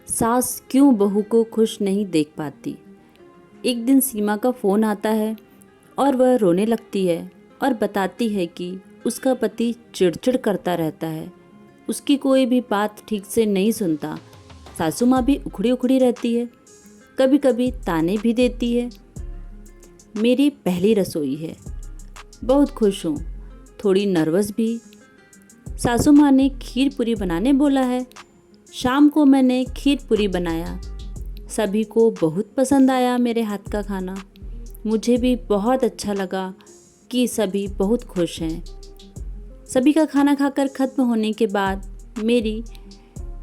सास क्यों बहू को खुश नहीं देख पाती। एक दिन सीमा का फ़ोन आता है और वह रोने लगती है और बताती है कि उसका पति चिड़चिड़ करता रहता है, उसकी कोई भी बात ठीक से नहीं सुनता। सासू माँ भी उखड़ी उखड़ी रहती है, कभी कभी ताने भी देती है। मेरी पहली रसोई है, बहुत खुश हूँ, थोड़ी नर्वस भी। सासू माँ ने खीर पूरी बनाने बोला है। शाम को मैंने खीर पूरी बनाया, सभी को बहुत पसंद आया मेरे हाथ का खाना। मुझे भी बहुत अच्छा लगा कि सभी बहुत खुश हैं। सभी का खाना खाकर ख़त्म होने के बाद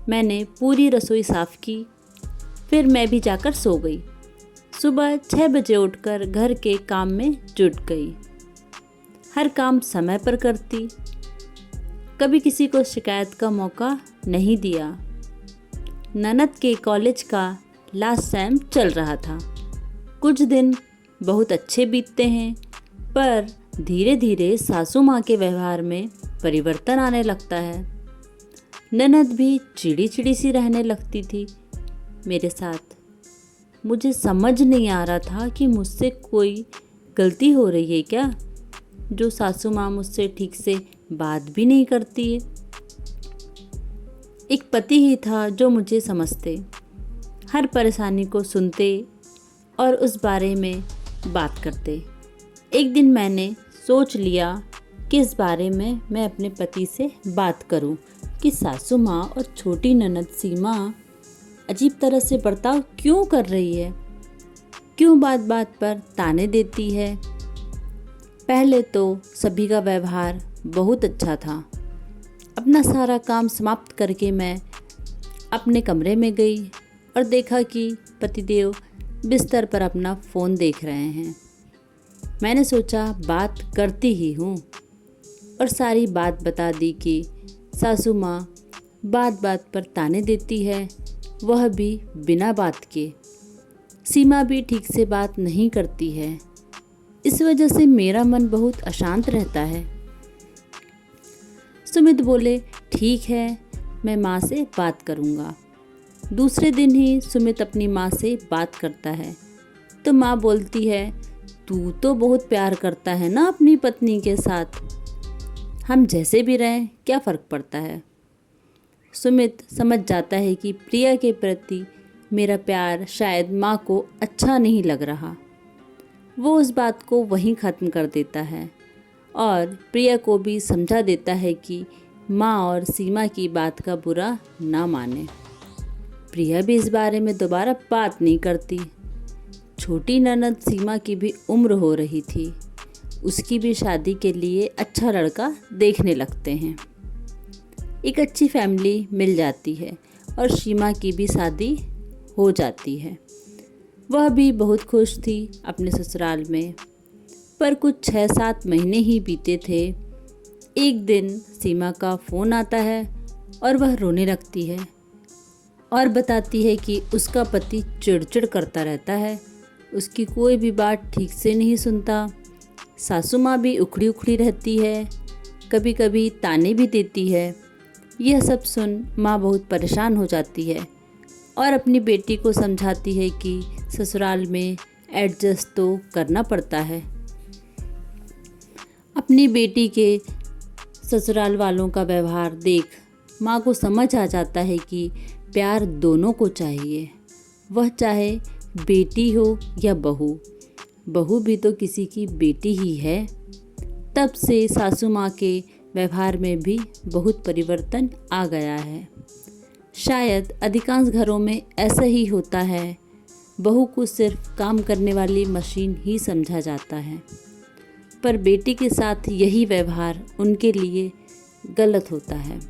मैंने पूरी रसोई साफ़ की, फिर मैं भी जाकर सो गई। सुबह 6 बजे उठकर घर के काम में जुट गई। हर काम समय पर करती, कभी किसी को शिकायत का मौका नहीं दिया। ननद के कॉलेज का लास्ट सेम चल रहा था। कुछ दिन बहुत अच्छे बीतते हैं, पर धीरे धीरे सासू माँ के व्यवहार में परिवर्तन आने लगता है। ननद भी चिड़ी चिड़ी सी रहने लगती थी मेरे साथ। मुझे समझ नहीं आ रहा था कि मुझसे कोई गलती हो रही है क्या, जो सासू माँ मुझसे ठीक से बात भी नहीं करती है। एक पति ही था जो मुझे समझते, हर परेशानी को सुनते और उस बारे में बात करते। एक दिन मैंने सोच लिया कि इस बारे में मैं अपने पति से बात करूं कि सासू माँ और छोटी ननद सीमा अजीब तरह से बर्ताव क्यों कर रही है, क्यों बात बात पर ताने देती है। पहले तो सभी का व्यवहार बहुत अच्छा था। अपना सारा काम समाप्त करके मैं अपने कमरे में गई और देखा कि पतिदेव बिस्तर पर अपना फ़ोन देख रहे हैं। मैंने सोचा बात करती ही हूँ और सारी बात बता दी कि सासू माँ बात बात पर ताने देती है, वह भी बिना बात के। सीमा भी ठीक से बात नहीं करती है, इस वजह से मेरा मन बहुत अशांत रहता है। सुमित बोले, ठीक है, मैं माँ से बात करूँगा। दूसरे दिन ही सुमित अपनी माँ से बात करता है तो माँ बोलती है, तू तो बहुत प्यार करता है ना अपनी पत्नी के साथ, हम जैसे भी रहें क्या फ़र्क पड़ता है। सुमित समझ जाता है कि प्रिया के प्रति मेरा प्यार शायद माँ को अच्छा नहीं लग रहा। वो उस बात को वहीं ख़त्म कर देता है और प्रिया को भी समझा देता है कि माँ और सीमा की बात का बुरा ना माने। प्रिया भी इस बारे में दोबारा बात नहीं करती। छोटी ननद सीमा की भी उम्र हो रही थी, उसकी भी शादी के लिए अच्छा लड़का देखने लगते हैं। एक अच्छी फैमिली मिल जाती है और सीमा की भी शादी हो जाती है। वह भी बहुत खुश थी अपने ससुराल में। पर कुछ 6-7 महीने ही बीते थे। एक दिन सीमा का फ़ोन आता है और वह रोने लगती है और बताती है कि उसका पति चिड़चिड़ करता रहता है, उसकी कोई भी बात ठीक से नहीं सुनता। सासू माँ भी उखड़ी उखड़ी रहती है, कभी कभी ताने भी देती है। यह सब सुन माँ बहुत परेशान हो जाती है और अपनी बेटी को समझाती है कि ससुराल में एडजस्ट तो करना पड़ता है। अपनी बेटी के ससुराल वालों का व्यवहार देख माँ को समझ आ जाता है कि प्यार दोनों को चाहिए, वह चाहे बेटी हो या बहू, बहू भी तो किसी की बेटी ही है। तब से सासू माँ के व्यवहार में भी बहुत परिवर्तन आ गया है। शायद अधिकांश घरों में ऐसा ही होता है, बहू को सिर्फ काम करने वाली मशीन ही समझा जाता है, पर बेटी के साथ यही व्यवहार उनके लिए गलत होता है।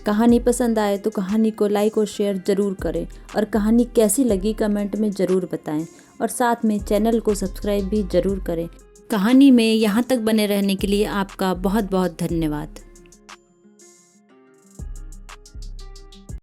कहानी पसंद आए तो कहानी को लाइक और शेयर ज़रूर करें और कहानी कैसी लगी कमेंट में ज़रूर बताएं और साथ में चैनल को सब्सक्राइब भी ज़रूर करें। कहानी में यहाँ तक बने रहने के लिए आपका बहुत बहुत धन्यवाद।